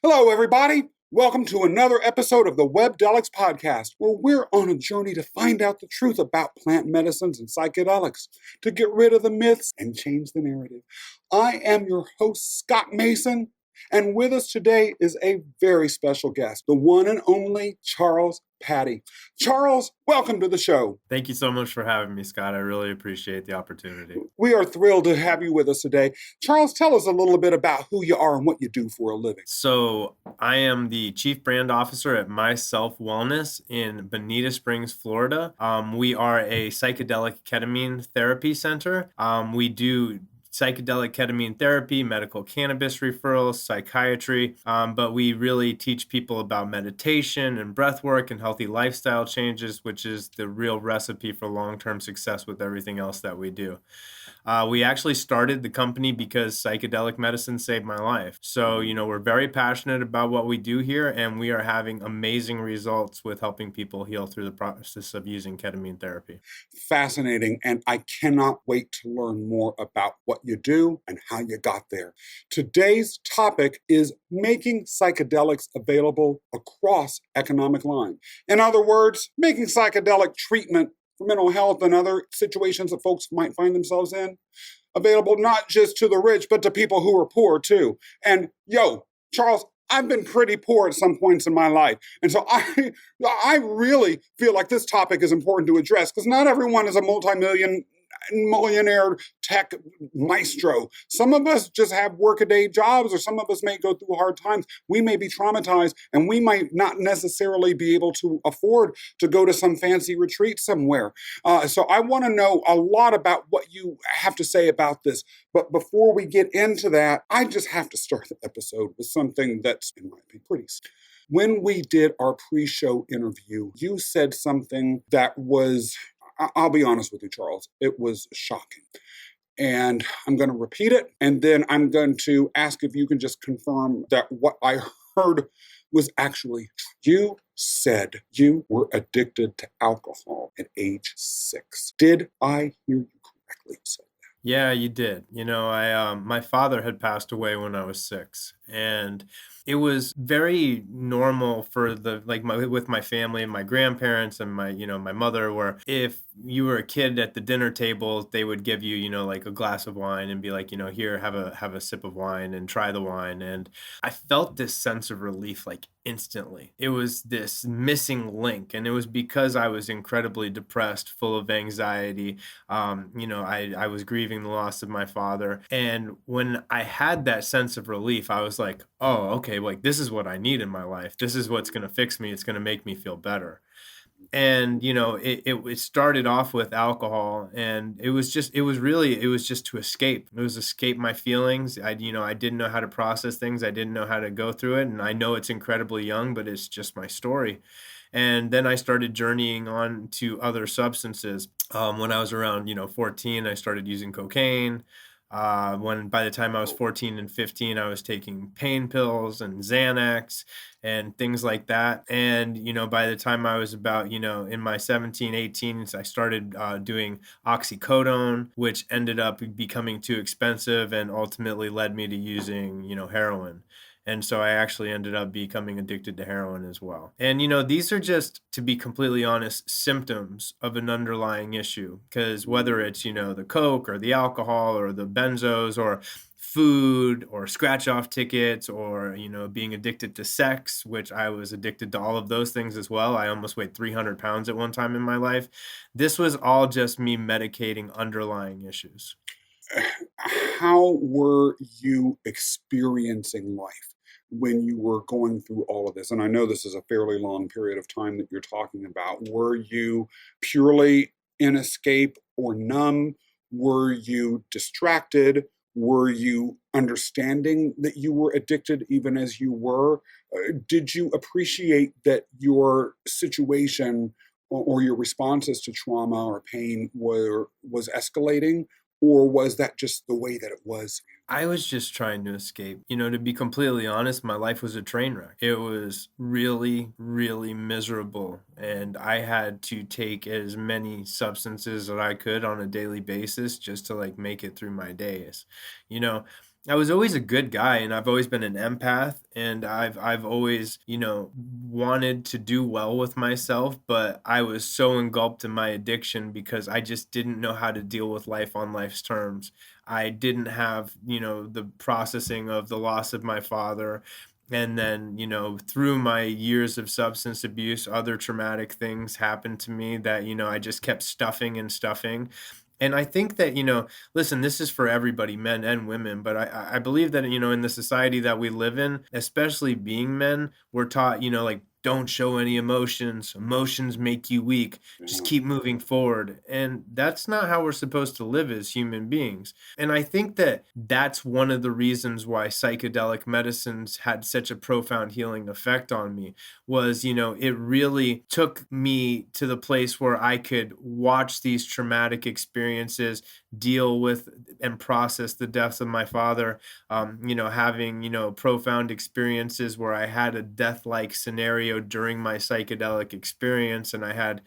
Hello, everybody. Welcome to another episode of the Webdelics podcast, where we're on a journey to find out the truth about plant medicines and psychedelics, to get rid of the myths and change the narrative. I am your host, Scott Mason, and with us today is a very special guest, the one and only Charles Patti. Charles, welcome to the show. Thank you so much for having me, Scott. I really appreciate the opportunity. We are thrilled to have you with us today. Charles, tell us a little bit about who you are and what you do for a living. So I am the Chief Brand Officer at Myself Wellness in Bonita Springs, Florida. We are a psychedelic ketamine therapy center. We do psychedelic ketamine therapy, medical cannabis referrals, psychiatry, but we really teach people about meditation and breath work and healthy lifestyle changes, which is the real recipe for long-term success with everything else that we do. We actually started the company because psychedelic medicine saved my life. So, we're very passionate about what we do here, and we are having amazing results with helping people heal through the process of using ketamine therapy. Fascinating, and I cannot wait to learn more about what you do and how you got there. Today's topic is making psychedelics available across economic lines. In other words, making psychedelic treatment for mental health and other situations that folks might find themselves in available not just to the rich, but to people who are poor too. And Charles, I've been pretty poor at some points in my life. And so I really feel like this topic is important to address because not everyone is a millionaire tech maestro. Some of us just have workaday jobs, or some of us may go through hard times. We may be traumatized, and we might not necessarily be able to afford to go to some fancy retreat somewhere. So I want to know a lot about what you have to say about this. But before we get into that, I just have to start the episode with something that's, in my opinion, pretty simple. When we did our pre-show interview, you said something that was, I'll be honest with you, Charles, it was shocking. And I'm going to repeat it, and then I'm going to ask if you can just confirm that what I heard was actually true. You said you were addicted to alcohol at age 6. Did I hear you correctly say that? Yeah, you did. My father had passed away when I was 6, and it was very normal for with my family and my grandparents and my mother, where if you were a kid at the dinner table, they would give you, like a glass of wine and be like, here, have a sip of wine and try the wine. And I felt this sense of relief like instantly. It was this missing link, and it was because I was incredibly depressed, full of anxiety. I was grieving the loss of my father. And when I had that sense of relief, I was like, oh, okay, like this is what I need in my life. This is what's going to fix me. It's going to make me feel better. And, it started off with alcohol, and it was just to escape. It was escape my feelings. I didn't know how to process things. I didn't know how to go through it. And I know it's incredibly young, but it's just my story. And then I started journeying on to other substances. When I was around, 14, I started using cocaine. When by the time I was 14 and 15, I was taking pain pills and Xanax and things like that. And, by the time I was about, in my 17, 18s, I started doing oxycodone, which ended up becoming too expensive and ultimately led me to using, heroin. And so I actually ended up becoming addicted to heroin as well. And, these are just, to be completely honest, symptoms of an underlying issue. Because whether it's, the Coke or the alcohol or the benzos or food or scratch off tickets or, being addicted to sex, which I was addicted to all of those things as well. I almost weighed 300 pounds at one time in my life. This was all just me medicating underlying issues. How were you experiencing life when you were going through all of this? And I know this is a fairly long period of time that you're talking about. Were you purely in escape or numb? Were you distracted? Were you understanding that you were addicted even as you were? Did you appreciate that your situation or your responses to trauma or pain was escalating? Or was that just the way that it was? I was just trying to escape. To be completely honest, my life was a train wreck. It was really, really miserable. And I had to take as many substances that I could on a daily basis just to make it through my days. You know, I was always a good guy, and I've always been an empath, and I've always, wanted to do well with myself, but I was so engulfed in my addiction because I just didn't know how to deal with life on life's terms. I didn't have, the processing of the loss of my father. And then, through my years of substance abuse, other traumatic things happened to me that, I just kept stuffing and stuffing. And I think that, listen, this is for everybody, men and women, but I believe that, in the society that we live in, especially being men, we're taught, like, don't show any emotions. Emotions make you weak. Just Yeah. keep moving forward. And that's not how we're supposed to live as human beings. And I think that that's one of the reasons why psychedelic medicines had such a profound healing effect on me was, it really took me to the place where I could watch these traumatic experiences, deal with and process the deaths of my father, having, profound experiences where I had a death-like scenario during my psychedelic experience. And I had,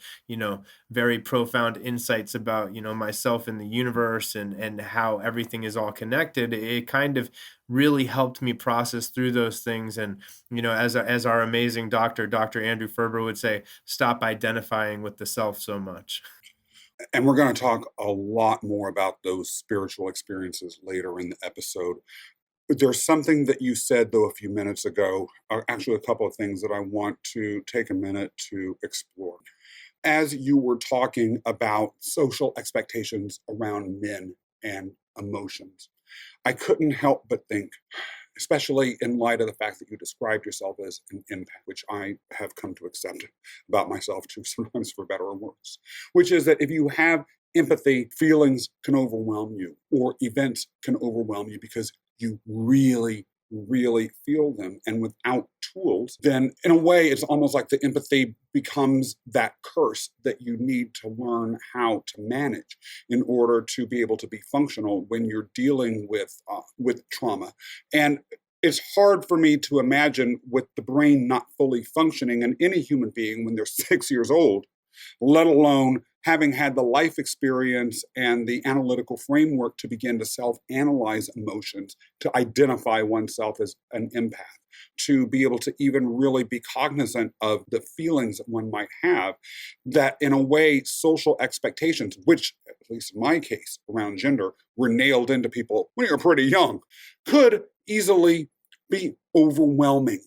very profound insights about, myself in the universe and how everything is all connected. It kind of really helped me process through those things. And, as our amazing doctor, Dr. Andrew Ferber would say, stop identifying with the self so much. And we're going to talk a lot more about those spiritual experiences later in the episode. But there's something that you said, though, a few minutes ago, actually, a couple of things that I want to take a minute to explore. As you were talking about social expectations around men and emotions, I couldn't help but think, especially in light of the fact that you described yourself as an empath, which I have come to accept about myself too, sometimes for better or worse, which is that if you have empathy, feelings can overwhelm you, or events can overwhelm you because you really feel them. And without tools, then in a way, it's almost like the empathy becomes that curse that you need to learn how to manage in order to be able to be functional when you're dealing with trauma. And it's hard for me to imagine with the brain not fully functioning in any human being when they're 6 years old, let alone having had the life experience and the analytical framework to begin to self-analyze emotions, to identify oneself as an empath, to be able to even really be cognizant of the feelings that one might have, that in a way, social expectations, which, at least in my case, around gender, were nailed into people when you're pretty young, could easily be overwhelming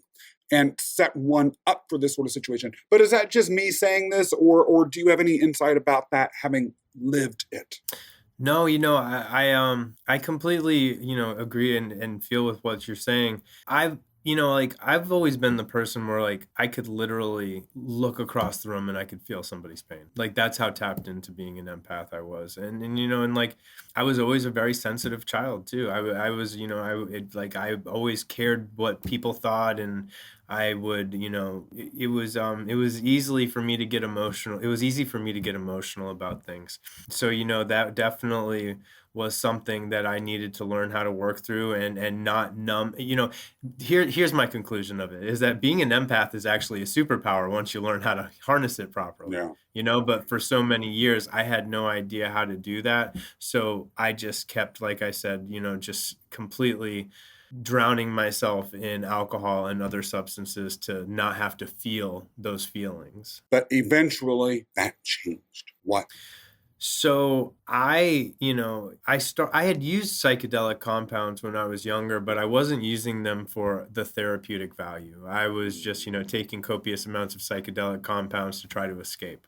and set one up for this sort of situation. But is that just me saying this, or do you have any insight about that, having lived it? No, I completely, agree and feel with what you're saying. I've always been the person where like I could literally look across the room and I could feel somebody's pain. Like that's how tapped into being an empath I was. And like I was always a very sensitive child too. I was, I always cared what people thought, and I would, it was easily for me to get emotional. It was easy for me to get emotional about things. So, that definitely was something that I needed to learn how to work through and not numb. Here's my conclusion of it is that being an empath is actually a superpower once you learn how to harness it properly. Yeah. But for so many years I had no idea how to do that. So I just kept, like I said, just completely drowning myself in alcohol and other substances to not have to feel those feelings. But eventually that changed. What? So I had used psychedelic compounds when I was younger, but I wasn't using them for the therapeutic value. I was just, taking copious amounts of psychedelic compounds to try to escape.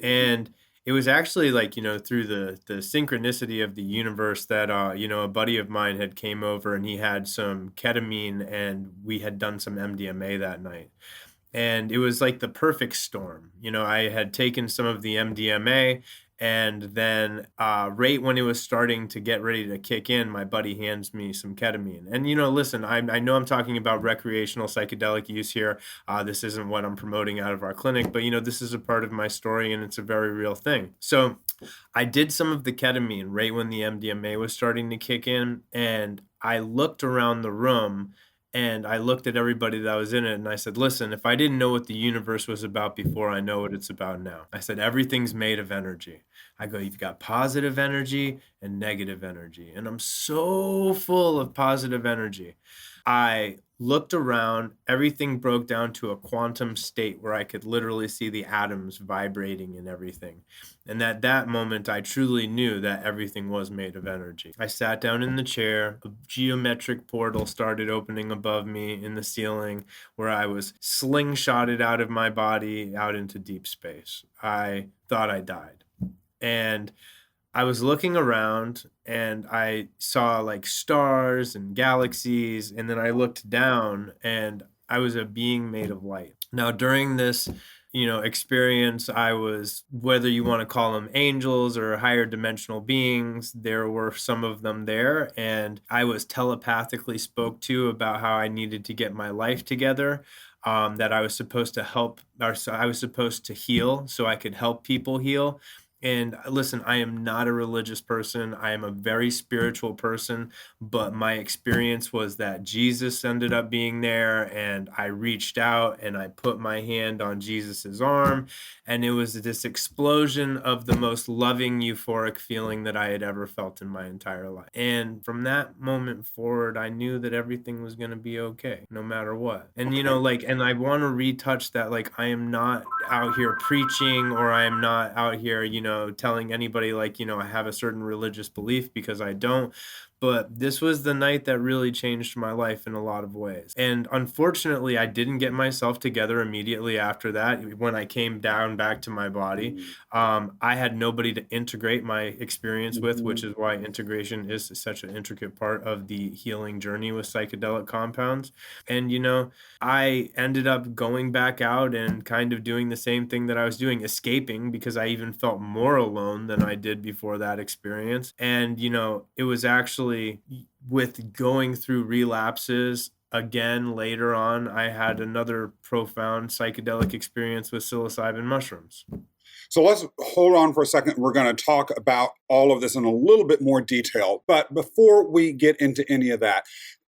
And it was actually like, through the synchronicity of the universe that, a buddy of mine had came over and he had some ketamine and we had done some MDMA that night. And it was like the perfect storm. I had taken some of the MDMA, and then right when it was starting to get ready to kick in, my buddy hands me some ketamine. And, listen, I know I'm talking about recreational psychedelic use here. This isn't what I'm promoting out of our clinic, but, this is a part of my story and it's a very real thing. So I did some of the ketamine right when the MDMA was starting to kick in, and I looked around the room And I looked at everybody that was in it and I said, listen, if I didn't know what the universe was about before, I know what it's about now. I said, everything's made of energy. I go, you've got positive energy and negative energy. And I'm so full of positive energy. I looked around, everything broke down to a quantum state where I could literally see the atoms vibrating and everything. And at that moment, I truly knew that everything was made of energy. I sat down in the chair, a geometric portal started opening above me in the ceiling where I was slingshotted out of my body out into deep space. I thought I died. And I was looking around and I saw like stars and galaxies, and then I looked down and I was a being made of light. Now, during this, experience, I was, whether you want to call them angels or higher dimensional beings, there were some of them there, and I was telepathically spoke to about how I needed to get my life together. That I was supposed to help, or so I was supposed to heal so I could help people heal. And listen, I am not a religious person. I am a very spiritual person, but my experience was that Jesus ended up being there, and I reached out and I put my hand on Jesus's arm, and it was this explosion of the most loving, euphoric feeling that I had ever felt in my entire life. And from that moment forward, I knew that everything was going to be okay, no matter what. And, Okay. and I want to retouch that, like, I am not out here preaching, or I am not out here, telling anybody like, I have a certain religious belief, because I don't. But this was the night that really changed my life in a lot of ways. And unfortunately, I didn't get myself together immediately after that. When I came down back to my body, Mm, I had nobody to integrate my experience with, which mhm. is why integration is such an intricate part of the healing journey with psychedelic compounds. And, I ended up going back out and kind of doing the same thing that I was doing, escaping, because I even felt more alone than I did before that experience. And, it was actually with going through relapses again later on, I had another profound psychedelic experience with psilocybin mushrooms. So let's hold on for a second. We're going to talk about all of this in a little bit more detail. But before we get into any of that,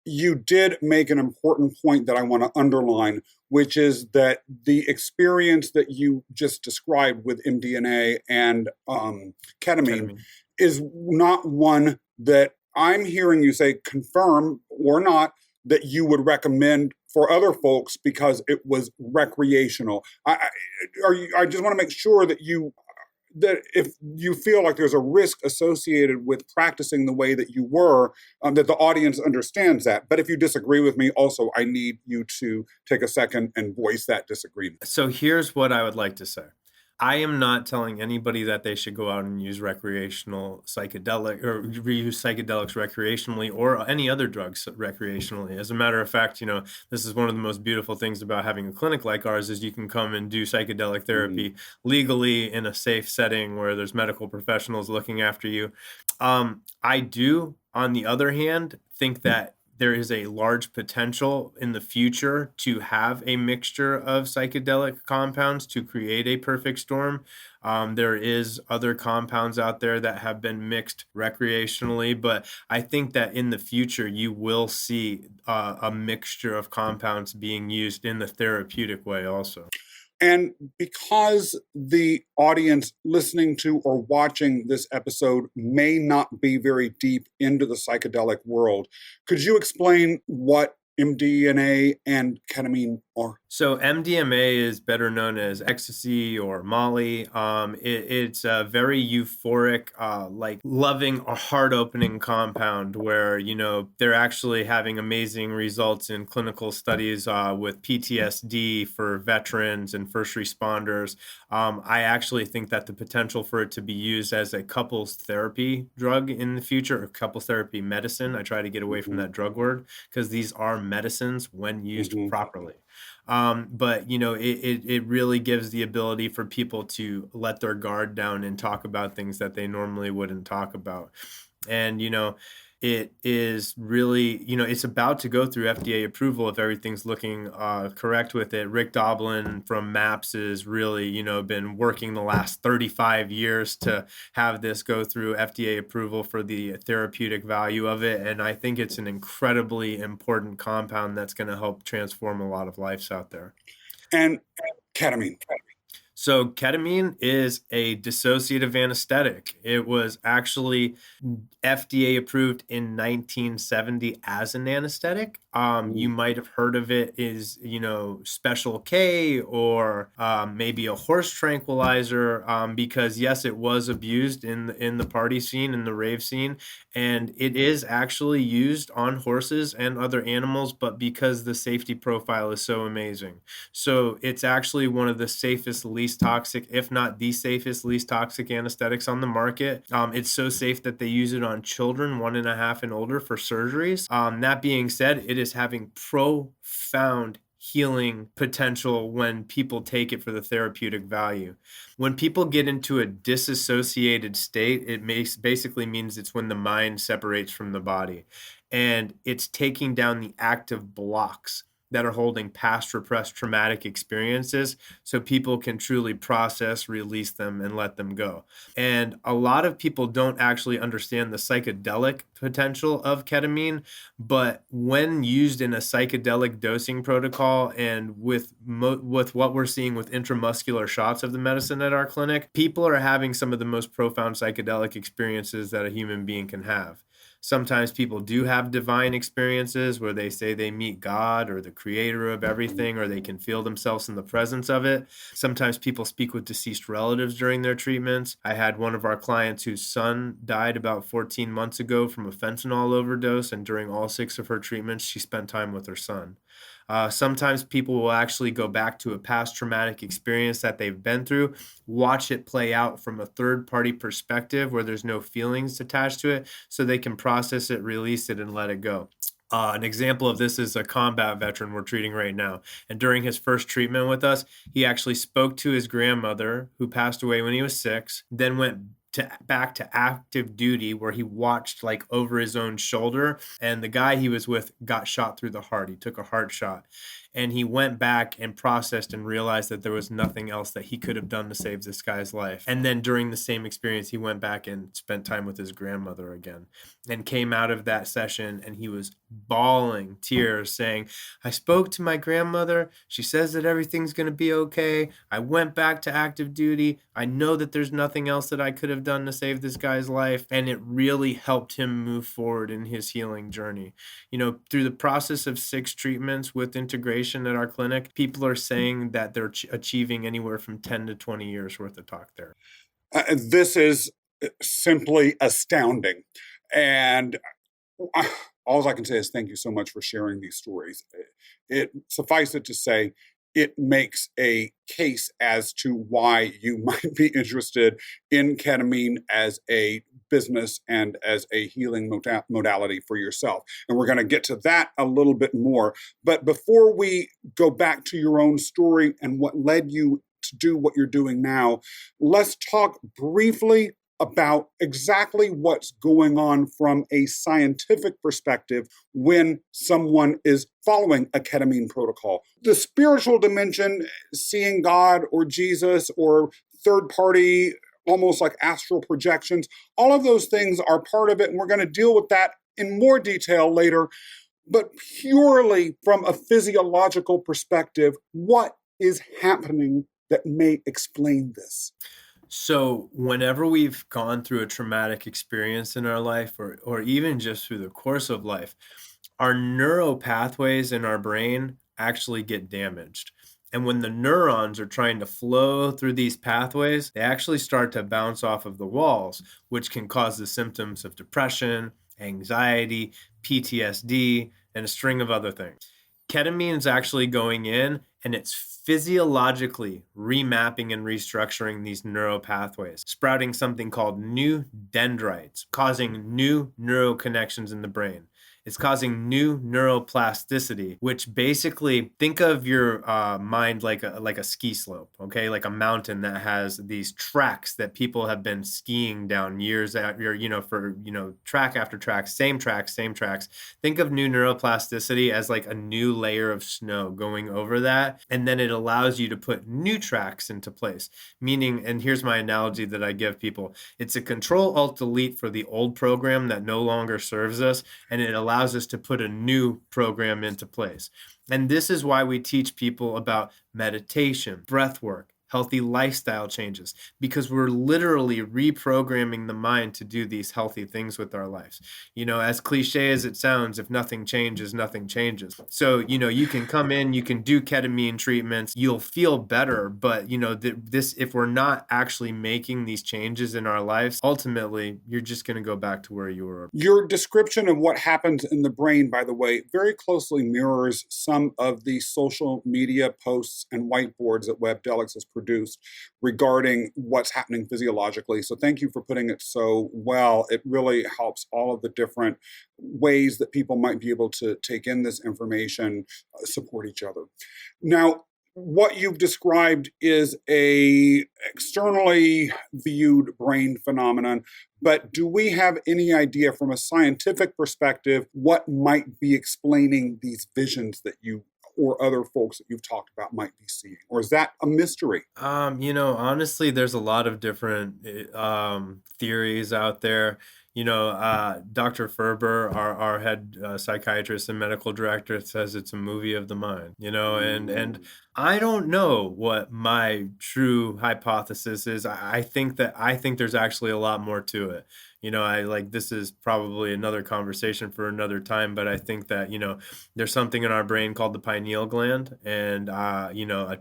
you did make an important point that I want to underline, which is that the experience that you just described with MDMA and ketamine Ketamine. is not one that I'm hearing you say, confirm or not, that you would recommend for other folks because it was recreational. I just want to make sure that that if you feel like there's a risk associated with practicing the way that you were, that the audience understands that. But if you disagree with me, also, I need you to take a second and voice that disagreement. So here's what I would like to say. I am not telling anybody that they should go out and use recreational psychedelic or reuse psychedelics recreationally, or any other drugs recreationally. As a matter of fact, this is one of the most beautiful things about having a clinic like ours is you can come and do psychedelic Mm, therapy legally in a safe setting where there's medical professionals looking after you. I do, on the other hand, think that there is a large potential in the future to have a mixture of psychedelic compounds to create a perfect storm. There is other compounds out there that have been mixed recreationally, but I think that in the future you will see a mixture of compounds being used in the therapeutic way also. And because the audience listening to or watching this episode may not be very deep into the psychedelic world, could you explain what MDMA and ketamine are? So MDMA is better known as ecstasy or Molly. It's a very euphoric, like loving or heart-opening compound where they're actually having amazing results in clinical studies with PTSD for veterans and first responders. I actually think that the potential for it to be used as a couples therapy drug in the future, or couples therapy medicine. I try to get away from Mhm, that drug word because these are medicines when used mhm. properly. But it really gives the ability for people to let their guard down and talk about things that they normally wouldn't talk about. And it is really, it's about to go through FDA approval if everything's looking correct with it. Rick Doblin from MAPS has really, been working the last 35 years to have this go through FDA approval for the therapeutic value of it. And I think it's an incredibly important compound that's going to help transform a lot of lives out there. And ketamine. So ketamine is a dissociative anesthetic. It was actually FDA approved in 1970 as an anesthetic. You might have heard of it as, Special K or maybe a horse tranquilizer, because yes, it was abused in the party scene, in the rave scene, and it is actually used on horses and other animals, but because the safety profile is so amazing. So it's actually one of the safest, least toxic, if not the safest, least toxic anesthetics on the market. It's so safe that they use it on children 1.5 and older for surgeries. That being said, it is having profound healing potential when people take it for the therapeutic value. When people get into a disassociated state, it basically means it's when the mind separates from the body, and it's taking down the active blocks that are holding past repressed traumatic experiences so people can truly process, release them, and let them go. And a lot of people don't actually understand the psychedelic potential of ketamine, but when used in a psychedelic dosing protocol and with what we're seeing with intramuscular shots of the medicine at our clinic, people are having some of the most profound psychedelic experiences that a human being can have. Sometimes people do have divine experiences where they say they meet God or the creator of everything, or they can feel themselves in the presence of it. Sometimes people speak with deceased relatives during their treatments. I had one of our clients whose son died about 14 months ago from a fentanyl overdose, and during all 6 of her treatments, she spent time with her son. Sometimes people will actually go back to a past traumatic experience that they've been through, watch it play out from a third-party perspective where there's no feelings attached to it, so they can process it, release it, and let it go. An example of this is a combat veteran we're treating right now. And during his first treatment with us, he actually spoke to his grandmother, who passed away when he was 6, then went back to active duty where he watched like over his own shoulder, and the guy he was with got shot through the heart. He took a heart shot, and he went back and processed and realized that there was nothing else that he could have done to save this guy's life. And then during the same experience, he went back and spent time with his grandmother again, and came out of that session and he was bawling tears saying, I spoke to my grandmother. She says that everything's going to be okay. I went back to active duty. I know that there's nothing else that I could have done to save this guy's life. And it really helped him move forward in his healing journey. Through the process of 6 treatments with integration at our clinic, people are saying that they're achieving anywhere from 10 to 20 years worth of talk therapy. This is simply astounding. And all I can say is thank you so much for sharing these stories. It suffice it to say, it makes a case as to why you might be interested in ketamine as a business and as a healing modality for yourself. And we're going to get to that a little bit more. But before we go back to your own story and what led you to do what you're doing now, let's talk briefly about exactly what's going on from a scientific perspective when someone is following a ketamine protocol. The spiritual dimension, seeing God or Jesus or third party, almost like astral projections, all of those things are part of it, and we're going to deal with that in more detail later. But purely from a physiological perspective, what is happening that may explain this? So whenever we've gone through a traumatic experience in our life, or even just through the course of life, our neural pathways in our brain actually get damaged. And when the neurons are trying to flow through these pathways, they actually start to bounce off of the walls, which can cause the symptoms of depression, anxiety, PTSD, and a string of other things. Ketamine is actually going in and it's physiologically remapping and restructuring these neural pathways, sprouting something called new dendrites, causing new neural connections in the brain. It's causing new neuroplasticity, which basically, think of your mind like a ski slope, okay, like a mountain that has these tracks that people have been skiing down years after, for track after track, same tracks, same tracks. Think of new neuroplasticity as like a new layer of snow going over that, and then it allows you to put new tracks into place. Meaning, and here's my analogy that I give people: it's a Control Alt Delete for the old program that no longer serves us, and it allows us to put a new program into place. And this is why we teach people about meditation, breath work, healthy lifestyle changes, because we're literally reprogramming the mind to do these healthy things with our lives. As cliche as it sounds, if nothing changes, nothing changes. So, you can come in, you can do ketamine treatments, you'll feel better, but if we're not actually making these changes in our lives, ultimately you're just going to go back to where you were. Your description of what happens in the brain, by the way, very closely mirrors some of the social media posts and whiteboards that Webdelics has produced regarding what's happening physiologically. So thank you for putting it so well. It really helps all of the different ways that people might be able to take in this information, support each other. Now, what you've described is a externally viewed brain phenomenon, but do we have any idea from a scientific perspective what might be explaining these visions that you or other folks that you've talked about might be seeing? Or is that a mystery? Honestly, there's a lot of different theories out there. Dr. Ferber, our head psychiatrist and medical director, says it's a movie of the mind, and I don't know what my true hypothesis is. I think there's actually a lot more to it. This is probably another conversation for another time, but I think that, there's something in our brain called the pineal gland. And,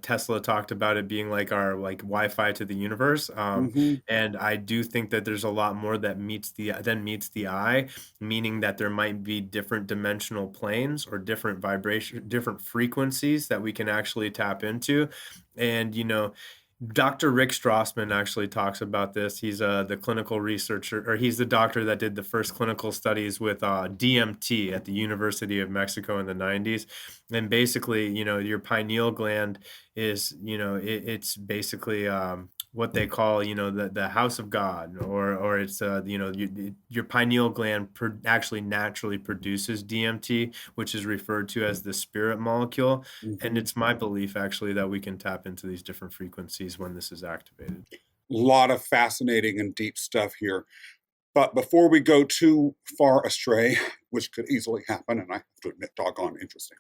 Tesla talked about it being like our Wi-Fi to the universe. Mm-hmm. And I do think that there's a lot more that meets the eye, meaning that there might be different dimensional planes or different vibration, different frequencies that we can actually tap into. And, Dr. Rick Strassman actually talks about this. He's the clinical researcher, or he's the doctor that did the first clinical studies with DMT at the University of Mexico in the 90s. And basically, your pineal gland is, it's basically what they call, the house of God, or it's, your pineal gland actually naturally produces DMT, which is referred to as the spirit molecule. Mm-hmm. And it's my belief actually that we can tap into these different frequencies when this is activated. A lot of fascinating and deep stuff here. But before we go too far astray, which could easily happen, and I have to admit, doggone interesting,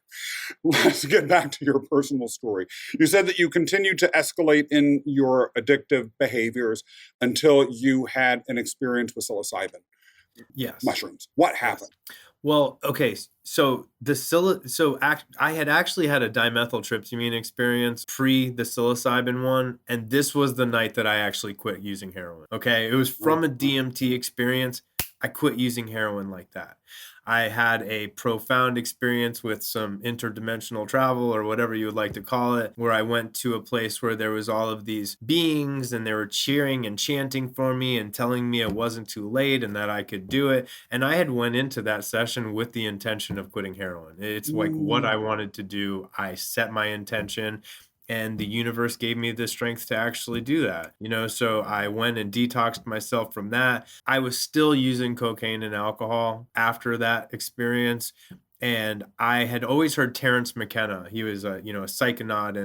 let's get back to your personal story. You said that you continued to escalate in your addictive behaviors until you had an experience with psilocybin Yes. mushrooms. What happened? Well, okay, so I had actually had a dimethyltryptamine experience pre the psilocybin one, and this was the night that I actually quit using heroin. Okay, it was from a DMT experience. I quit using heroin like that. I had a profound experience with some interdimensional travel, or whatever you would like to call it, where I went to a place where there was all of these beings and they were cheering and chanting for me and telling me it wasn't too late and that I could do it. And I had went into that session with the intention of quitting heroin. It's like what I wanted to do. I set my intention, and the universe gave me the strength to actually do that. So I went and detoxed myself from that. I was still using cocaine and alcohol after that experience. And I had always heard Terrence McKenna. He was a psychonaut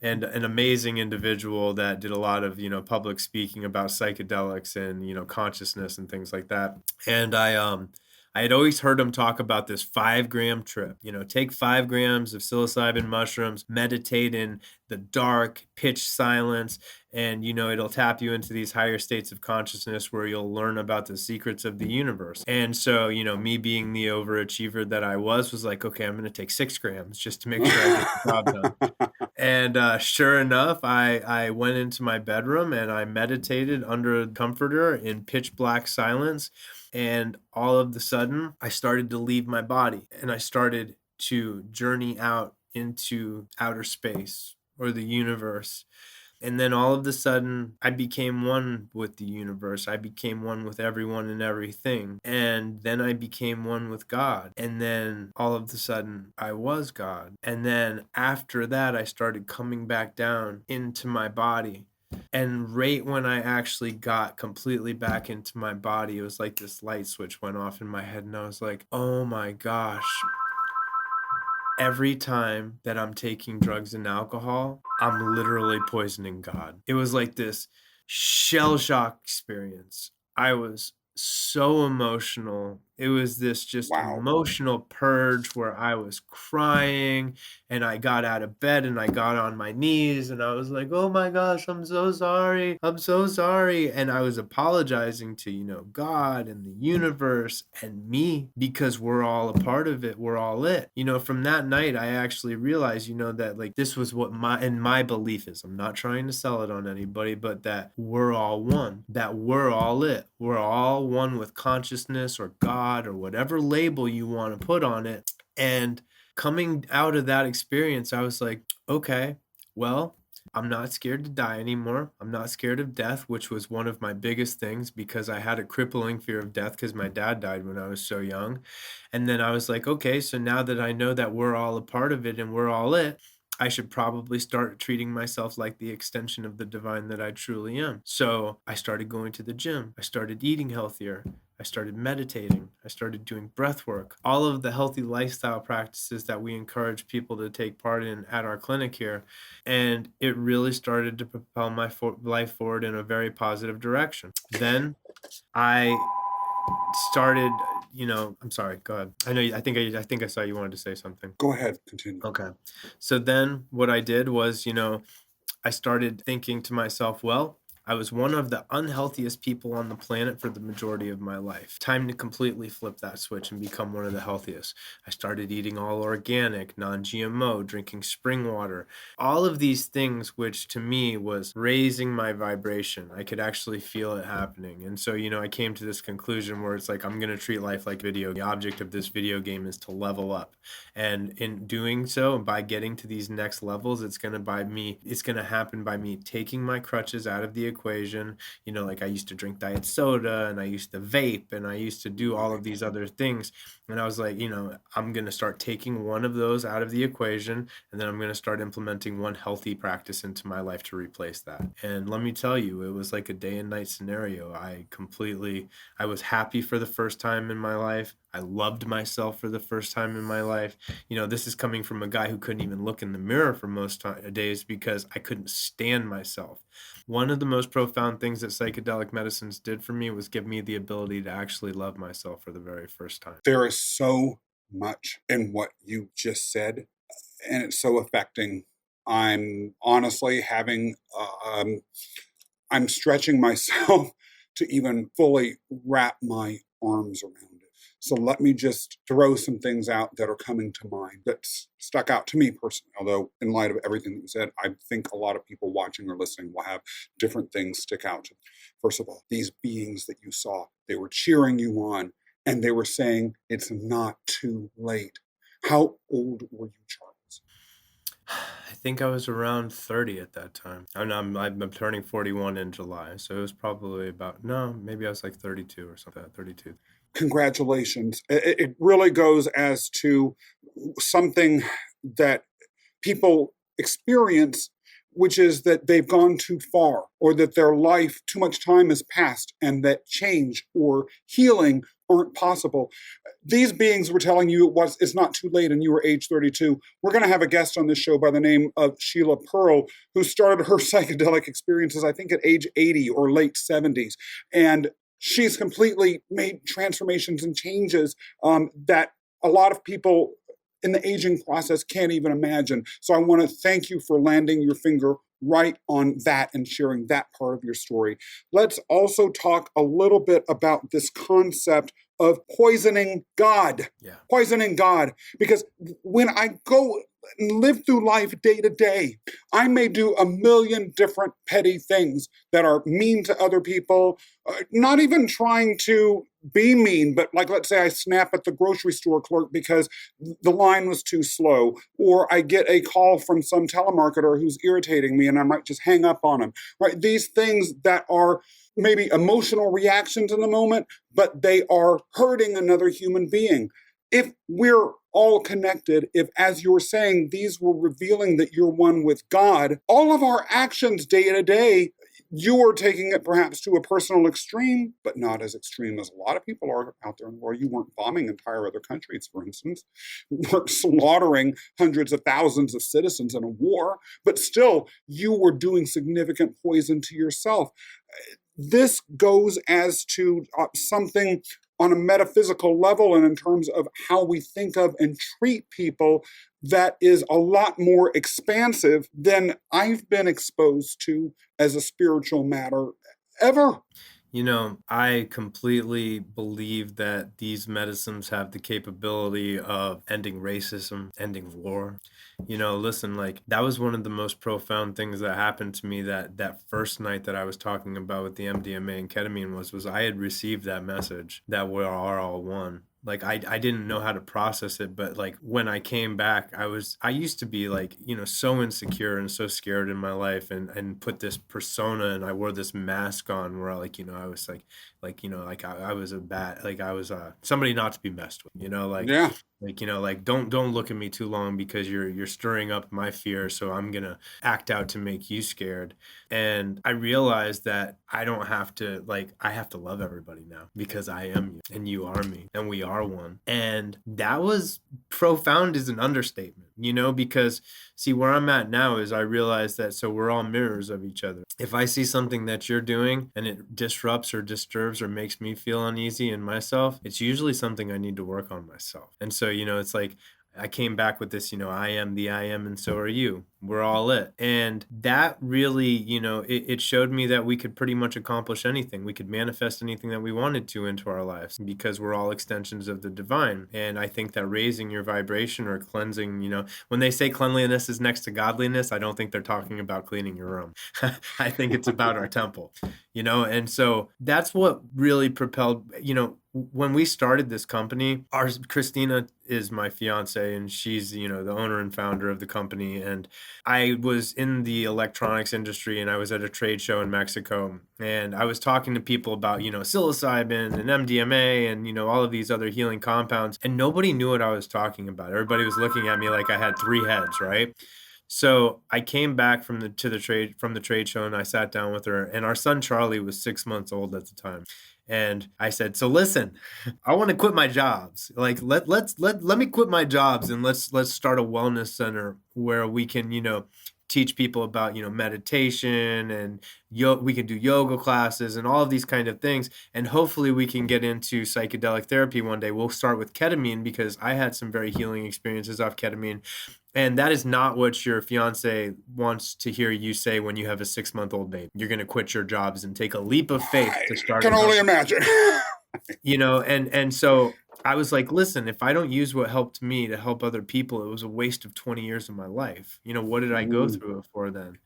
and an amazing individual that did a lot of public speaking about psychedelics and consciousness and things like that. And I had always heard him talk about this 5-gram trip. Take 5 grams of psilocybin mushrooms, meditate in the dark, pitch silence, and it'll tap you into these higher states of consciousness where you'll learn about the secrets of the universe. And so, me being the overachiever that I was like, okay, I'm going to take 6 grams just to make sure I get the job done. And sure enough, I went into my bedroom and I meditated under a comforter in pitch black silence. And all of a sudden, I started to leave my body and I started to journey out into outer space or the universe. And then all of a sudden, I became one with the universe. I became one with everyone and everything. And then I became one with God. And then all of a sudden, I was God. And then after that, I started coming back down into my body. And right when I actually got completely back into my body, it was like this light switch went off in my head. And I was like, oh my gosh. Every time that I'm taking drugs and alcohol, I'm literally poisoning God. It was like this shell shock experience. I was so emotional. It was this just Wow. emotional purge where I was crying and I got out of bed and I got on my knees and I was like, oh my gosh, I'm so sorry. I'm so sorry. And I was apologizing to, God and the universe and me because we're all a part of it. We're all it. From that night, I actually realized, that like this was what my belief is. I'm not trying to sell it on anybody, but that we're all one, that we're all it. We're all one with consciousness or God or whatever label you want to put on it. And coming out of that experience, I was like, okay, well, I'm not scared to die anymore. I'm not scared of death, which was one of my biggest things because I had a crippling fear of death because my dad died when I was so young. And then I was like, okay, so now that I know that we're all a part of it and we're all it, I should probably start treating myself like the extension of the divine that I truly am. So I started going to the gym. I started eating healthier. I started meditating. I started doing breath work. All of the healthy lifestyle practices that we encourage people to take part in at our clinic here. And it really started to propel my life forward in a very positive direction. Then I started, I'm sorry, go ahead. I think I saw you wanted to say something. Go ahead, continue. Okay. So then what I did was, I started thinking to myself, well, I was one of the unhealthiest people on the planet for the majority of my life. Time to completely flip that switch and become one of the healthiest. I started eating all organic, non-GMO, drinking spring water, all of these things, which to me was raising my vibration. I could actually feel it happening. And so, I came to this conclusion where it's like, I'm going to treat life like video. The object of this video game is to level up. And in doing so, by getting to these next levels, it's going to happen by me taking my crutches out of the equation. Like I used to drink diet soda and I used to vape and I used to do all of these other things. And I was like, I'm going to start taking one of those out of the equation and then I'm going to start implementing one healthy practice into my life to replace that. And let me tell you, it was like a day and night scenario. I was happy for the first time in my life. I loved myself for the first time in my life. This is coming from a guy who couldn't even look in the mirror for most days because I couldn't stand myself. One of the most profound things that psychedelic medicines did for me was give me the ability to actually love myself for the very first time. There is so much in what you just said, and it's so affecting. I'm honestly I'm stretching myself to even fully wrap my arms around it. So let me just throw some things out that are coming to mind that stuck out to me personally. Although in light of everything that you said, I think a lot of people watching or listening will have different things stick out to them. First of all, these beings that you saw, they were cheering you on and they were saying, it's not too late. How old were you, Charles? I think I was around 30 at that time. I'm turning 41 in July. So it was probably maybe I was like 32 or something, 32. Congratulations. It really goes as to something that people experience, which is that they've gone too far or that their life, too much time has passed and that change or healing aren't possible. These beings were telling you it's not too late and you were age 32. We're going to have a guest on this show by the name of Sheila Pearl, who started her psychedelic experiences, I think at age 80 or late 70s. And she's completely made transformations and changes that a lot of people in the aging process can't even imagine. So I want to thank you for landing your finger right on that and sharing that part of your story. Let's also talk a little bit about this concept of poisoning God. Yeah. Poisoning God. Because when I go and live through life day to day, I may do a million different petty things that are mean to other people, not even trying to be mean, but like, let's say I snap at the grocery store clerk because the line was too slow, or I get a call from some telemarketer who's irritating me and I might just hang up on him, right? These things that are maybe emotional reactions in the moment, but they are hurting another human being. If we're all connected, if, as you were saying, these were revealing that you're one with God, all of our actions day to day, you are taking it perhaps to a personal extreme, but not as extreme as a lot of people are out there in the world. You weren't bombing entire other countries, for instance. You weren't slaughtering hundreds of thousands of citizens in a war, but still, you were doing significant poison to yourself. This goes as to something on a metaphysical level and in terms of how we think of and treat people that is a lot more expansive than I've been exposed to as a spiritual matter ever. You know, I completely believe that these medicines have the capability of ending racism, ending war. You know, listen, like that was one of the most profound things that happened to me that first night that I was talking about with the MDMA and ketamine was I had received that message that we are all one. Like I didn't know how to process it, but like when I came back, I used to be like, you know, so insecure and so scared in my life and put this persona and I wore this mask on where like, you know, I was like, you know, like I was a bad, like I was somebody not to be messed with, you know, Yeah. like, you know, like don't look at me too long because you're stirring up my fear, so I'm gonna act out to make you scared. And I realized that I don't have to like I have to love everybody now because I am you and you are me and we are one. And that was profound is an understatement, you know, because see where I'm at now is I realize that so we're all mirrors of each other. If I see something that you're doing and it disrupts or disturbs or makes me feel uneasy in myself, it's usually something I need to work on myself. And so, you know, it's like I came back with this, you know, I am the I am, and so are you. We're all it. And that really, you know, it showed me that we could pretty much accomplish anything. We could manifest anything that we wanted to into our lives because we're all extensions of the divine. And I think that raising your vibration or cleansing, you know, when they say cleanliness is next to godliness, I don't think they're talking about cleaning your room. I think it's about our temple, you know, and so that's what really propelled, you know, when we started this company, Christina is my fiance and she's, you know, the owner and founder of the company. And I was in the electronics industry and I was at a trade show in Mexico and I was talking to people about, you know, psilocybin and MDMA and, you know, all of these other healing compounds. And nobody knew what I was talking about. Everybody was looking at me like I had three heads, right? So I came back from the trade show and I sat down with her and our son Charlie was 6 months old at the time. And I said, so listen, I want to quit my jobs. Like let me quit my jobs and let's start a wellness center where we can, you know, teach people about, you know, meditation and we can do yoga classes and all of these kind of things. And hopefully we can get into psychedelic therapy one day. We'll start with ketamine because I had some very healing experiences off ketamine. And that is not what your fiance wants to hear you say when you have a 6-month-old baby. You're going to quit your jobs and take a leap of faith to start. I can only imagine. You know, and so I was like, listen, if I don't use what helped me to help other people, it was a waste of 20 years of my life. You know, what did I go through it for then?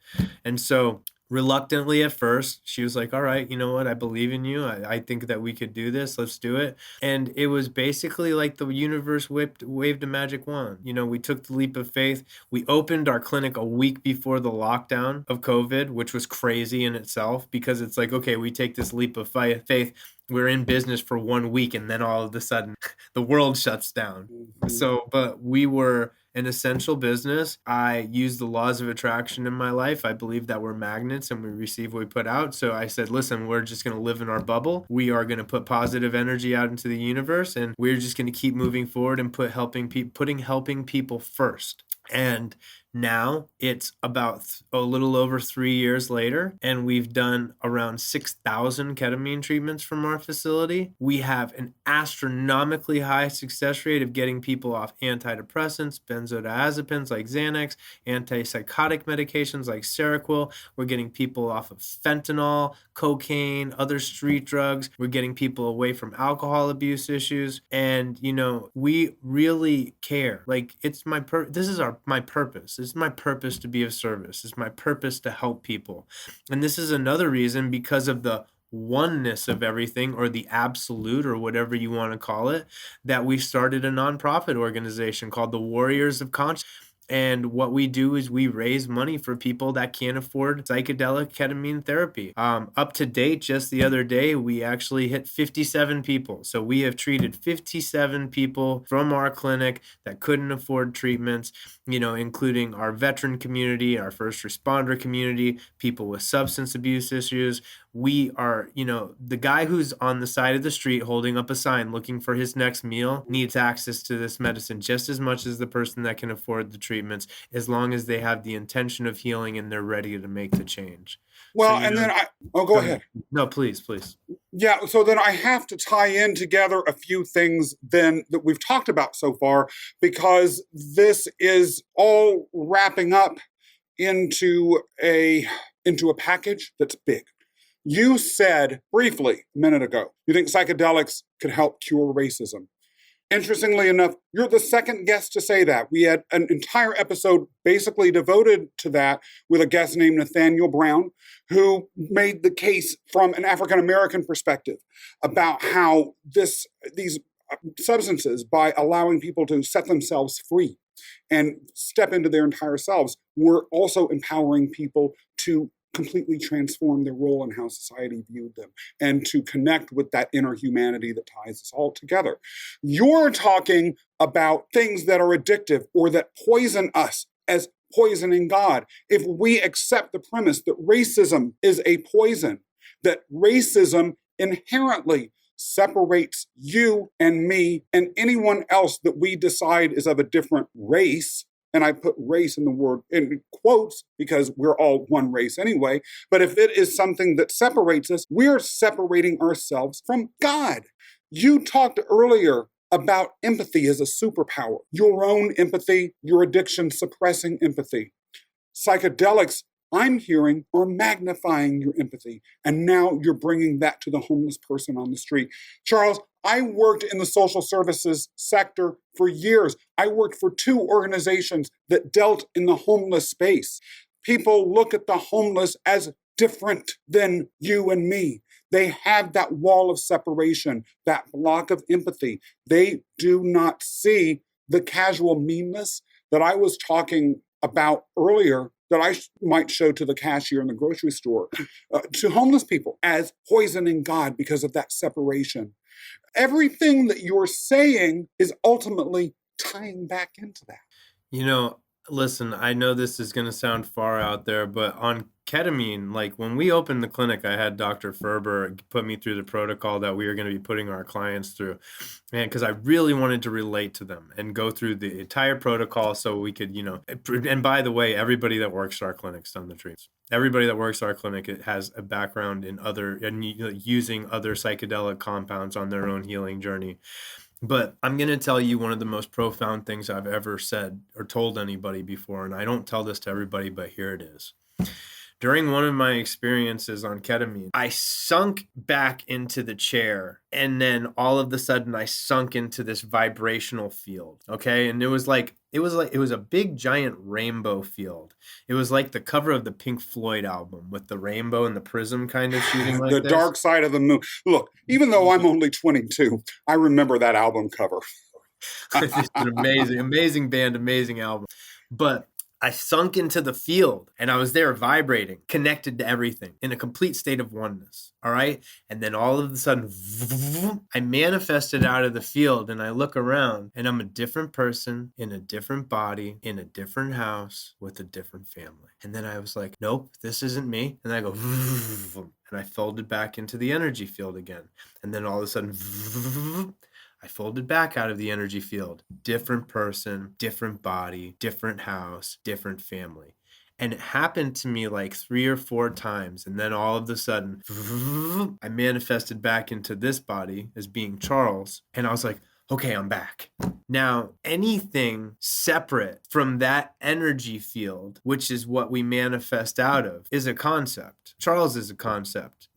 And so reluctantly at first, she was like, all right, you know what? I believe in you. I think that we could do this. Let's do it. And it was basically like the universe waved a magic wand. You know, we took the leap of faith. We opened our clinic a week before the lockdown of COVID, which was crazy in itself because it's like, okay, we take this leap of faith. We're in business for 1 week and then all of a sudden the world shuts down. So, but we were an essential business. I use the laws of attraction in my life. I believe that we're magnets and we receive what we put out. So I said, listen, we're just going to live in our bubble. We are going to put positive energy out into the universe and we're just going to keep moving forward and putting helping people first. And now it's about a little over 3 years later, and we've done around 6,000 ketamine treatments from our facility. We have an astronomically high success rate of getting people off antidepressants, benzodiazepines like Xanax, antipsychotic medications like Seroquel. We're getting people off of fentanyl, cocaine, other street drugs. We're getting people away from alcohol abuse issues. And, you know, we really care. Like, it's my purpose. It's my purpose to be of service. It's my purpose to help people. And this is another reason because of the oneness of everything, or the absolute, or whatever you want to call it, that we started a nonprofit organization called the Warriors of Consciousness. And what we do is we raise money for people that can't afford psychedelic ketamine therapy. Up to date, just the other day, we actually hit 57 people. So we have treated 57 people from our clinic that couldn't afford treatments, including our veteran community, our first responder community, people with substance abuse issues. We are, the guy who's on the side of the street holding up a sign looking for his next meal needs access to this medicine just as much as the person that can afford the treatments, as long as they have the intention of healing and they're ready to make the change. Well, So, and then go ahead. No, please. Yeah, so then I have to tie in together a few things then that we've talked about so far, because this is all wrapping up into a package that's big. You said briefly a minute ago, you think psychedelics could help cure racism. Interestingly enough, you're the second guest to say that. We had an entire episode basically devoted to that with a guest named Nathaniel Brown, who made the case from an African-American perspective about how these substances, by allowing people to set themselves free and step into their entire selves, were also empowering people to completely transform their role in how society viewed them and to connect with that inner humanity that ties us all together. You're talking about things that are addictive or that poison us as poisoning God. If we accept the premise that racism is a poison, that racism inherently separates you and me and anyone else that we decide is of a different race, and I put race in the word in quotes because we're all one race anyway, but if it is something that separates us, we're separating ourselves from God. You talked earlier about empathy as a superpower, your own empathy, your addiction suppressing empathy. Psychedelics, I'm hearing, are magnifying your empathy, and now you're bringing that to the homeless person on the street. Charles, I worked in the social services sector for years. I worked for 2 organizations that dealt in the homeless space. People look at the homeless as different than you and me. They have that wall of separation, that block of empathy. They do not see the casual meanness that I was talking about earlier, that I might show to the cashier in the grocery store, to homeless people as poisoning God because of that separation. Everything that you're saying is ultimately tying back into that. Listen, I know this is going to sound far out there, but on ketamine, like when we opened the clinic, I had Dr. Ferber put me through the protocol that we were going to be putting our clients through. And because I really wanted to relate to them and go through the entire protocol so we could, and by the way, everybody that works at our clinic's done the treatments. Everybody that works at our clinic, it has a background in using other psychedelic compounds on their own healing journey. But I'm going to tell you one of the most profound things I've ever said or told anybody before, and I don't tell this to everybody, but here it is. During one of my experiences on ketamine, I sunk back into the chair, and then all of a sudden I sunk into this vibrational field. Okay. And it was a big giant rainbow field. It was like the cover of the Pink Floyd album with the rainbow and the prism kind of shooting like The this. Dark Side of the Moon. Look, even though I'm only 22, I remember that album cover. It's an amazing band, amazing album. But I sunk into the field and I was there vibrating, connected to everything in a complete state of oneness. All right. And then all of a sudden, I manifested out of the field and I look around and I'm a different person in a different body, in a different house with a different family. And then I was like, nope, this isn't me. And I go, and I folded back into the energy field again. And then all of a sudden, I folded back out of the energy field. Different person, different body, different house, different family. And it happened to me like 3 or 4 times. And then all of a sudden, I manifested back into this body as being Charles. And I was like, okay, I'm back. Now, anything separate from that energy field, which is what we manifest out of, is a concept. Charles is a concept.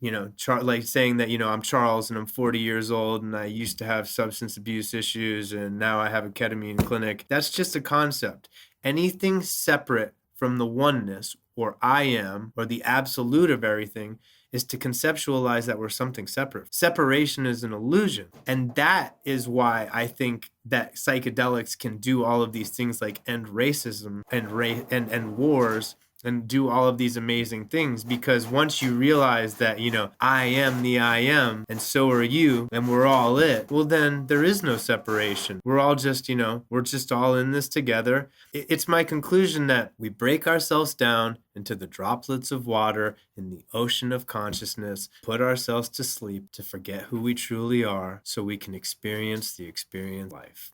Like saying that, I'm Charles and I'm 40 years old and I used to have substance abuse issues and now I have a ketamine clinic. That's just a concept. Anything separate from the oneness or I am or the absolute of everything is to conceptualize that we're something separate. Separation is an illusion. And that is why I think that psychedelics can do all of these things like end racism and wars and do all of these amazing things, because once you realize that, I am the I am and so are you and we're all it, well, then there is no separation. We're all just, we're just all in this together. It's my conclusion that we break ourselves down into the droplets of water in the ocean of consciousness, put ourselves to sleep to forget who we truly are so we can experience the experience of life.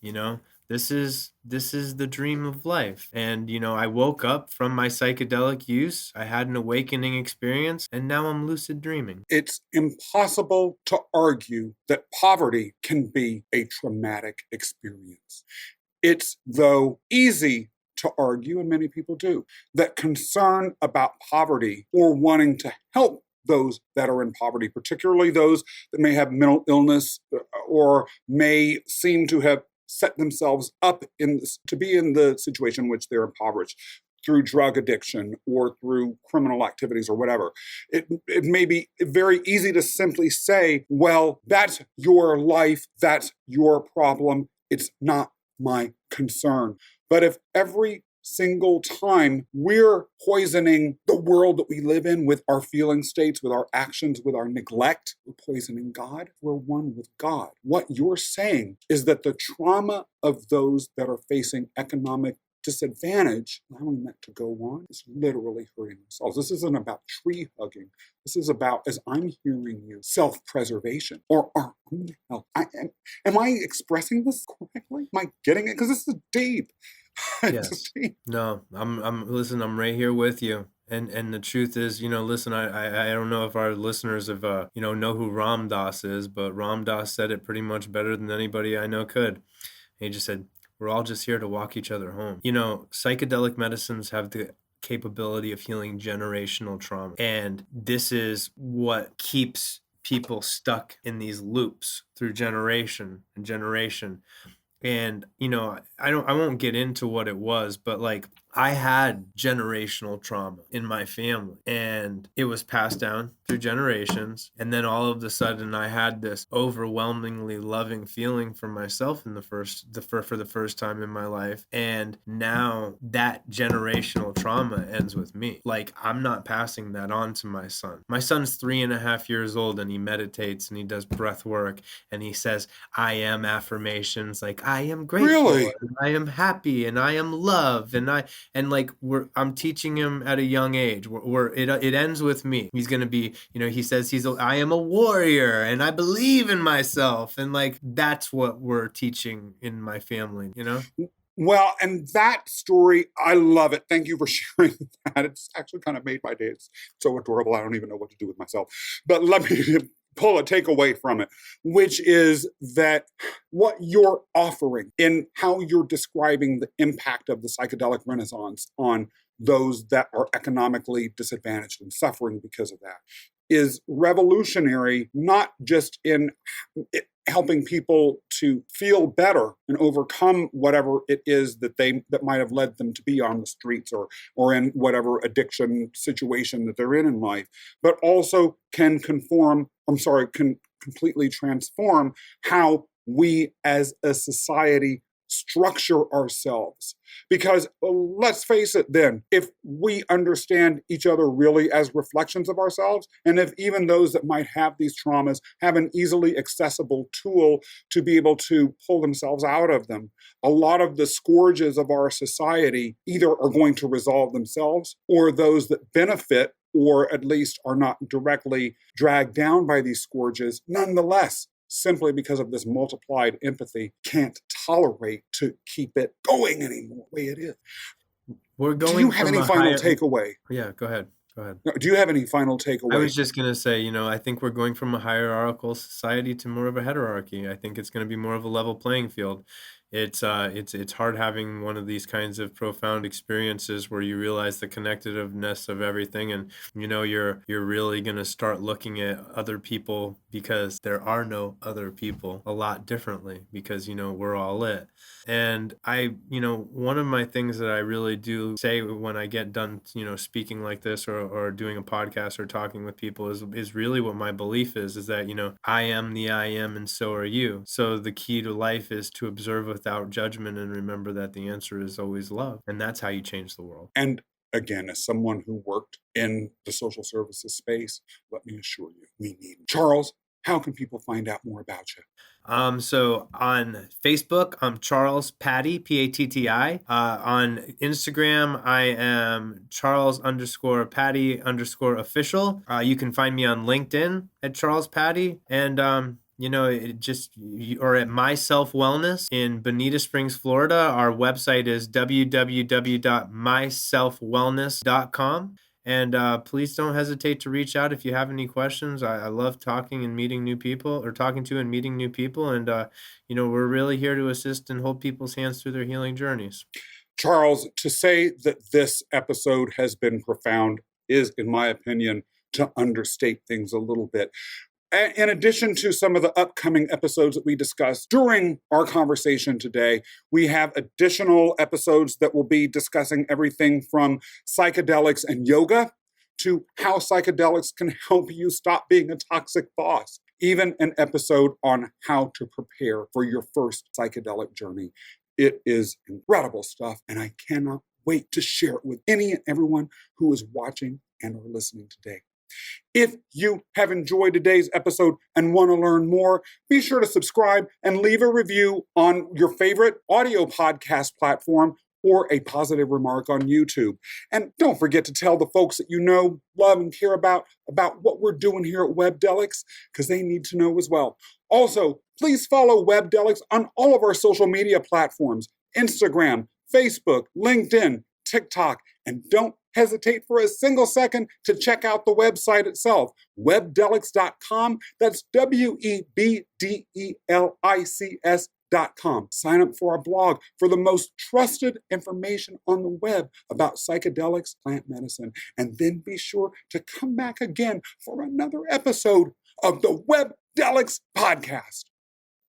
This is the dream of life. And, I woke up from my psychedelic use. I had an awakening experience, and now I'm lucid dreaming. It's impossible to argue that poverty can be a traumatic experience. It's, though, easy to argue, and many people do, that concern about poverty or wanting to help those that are in poverty, particularly those that may have mental illness or may seem to have set themselves up to be in the situation in which they're impoverished through drug addiction or through criminal activities or whatever. It may be very easy to simply say, well, that's your life, that's your problem, it's not my concern. But if every single time we're poisoning the world that we live in with our feeling states, with our actions, with our neglect, we're poisoning God. We're one with God. What you're saying is that the trauma of those that are facing economic disadvantage, allowing that to go on, is literally hurting themselves. This isn't about tree hugging. This is about, as I'm hearing you, self-preservation or our own health. Am I expressing this correctly? Am I getting it? Because this is deep. Yes. No, listen, I'm right here with you. And the truth is, listen, I don't know if our listeners have, know who Ram Dass is, but Ram Dass said it pretty much better than anybody I know could. And he just said, we're all just here to walk each other home. Psychedelic medicines have the capability of healing generational trauma. And this is what keeps people stuck in these loops through generation and generation. And, I won't get into what it was, but like I had generational trauma in my family and it was passed down through generations. And then all of a sudden I had this overwhelmingly loving feeling for myself for the first time in my life. And now that generational trauma ends with me. Like I'm not passing that on to my son. My son's 3.5 years old and he meditates and he does breath work and he says, I am affirmations like I am grateful, Really? and I am happy, and I am loved, I'm teaching him at a young age. It ends with me. He's gonna be, he says I am a warrior, and I believe in myself, and like that's what we're teaching in my family. Well, and that story, I love it. Thank you for sharing that. It's actually kind of made my day. It's so adorable. I don't even know what to do with myself. But let me pull a takeaway from it, which is that what you're offering in how you're describing the impact of the psychedelic renaissance on those that are economically disadvantaged and suffering because of that is revolutionary, not just in helping people to feel better and overcome whatever it is that might have led them to be on the streets or in whatever addiction situation that they're in life, but also can completely transform how we as a society structure ourselves. Because let's face it then, if we understand each other really as reflections of ourselves, and if even those that might have these traumas have an easily accessible tool to be able to pull themselves out of them, a lot of the scourges of our society either are going to resolve themselves, or those that benefit or at least are not directly dragged down by these scourges, nonetheless, simply because of this multiplied empathy, can't tolerate to keep it going anymore the way it is. Do you have any final takeaway? Yeah, go ahead. Do you have any final takeaway? I was just going to say, I think we're going from a hierarchical society to more of a hierarchy. I think it's going to be more of a level playing field. It's hard having one of these kinds of profound experiences where you realize the connectedness of everything, and you're really going to start looking at other people, because there are no other people, a lot differently, because we're all it. And one of my things that I really do say when I get done, speaking like this, or doing a podcast or talking with people, is really what my belief is that, I am the I am, and so are you. So the key to life is to observe without judgment and remember that the answer is always love. And that's how you change the world. And again, as someone who worked in the social services space, let me assure you, we need you. Charles, how can people find out more about you? So on Facebook, I'm Charles Patti, Patti. On Instagram, I am Charles_Patti_official. You can find me on LinkedIn at Charles Patti, and or at My Self Wellness in Bonita Springs, Florida. Our website is www.myselfwellness.com. And please don't hesitate to reach out if you have any questions. I love talking and meeting new people, or talking to and meeting new people. And, we're really here to assist and hold people's hands through their healing journeys. Charles, to say that this episode has been profound is, in my opinion, to understate things a little bit. In addition to some of the upcoming episodes that we discussed during our conversation today, we have additional episodes that will be discussing everything from psychedelics and yoga to how psychedelics can help you stop being a toxic boss. Even an episode on how to prepare for your first psychedelic journey. It is incredible stuff, and I cannot wait to share it with any and everyone who is watching and or listening today. If you have enjoyed today's episode and want to learn more, be sure to subscribe and leave a review on your favorite audio podcast platform, or a positive remark on YouTube. And don't forget to tell the folks that you know, love, and care about what we're doing here at Webdelics, because they need to know as well. Also, please follow Webdelics on all of our social media platforms: Instagram, Facebook, LinkedIn, TikTok, and don't hesitate for a single second to check out the website itself, webdelics.com. That's WEBDELICS.com. Sign up for our blog for the most trusted information on the web about psychedelics, plant medicine, and then be sure to come back again for another episode of the Webdelics podcast.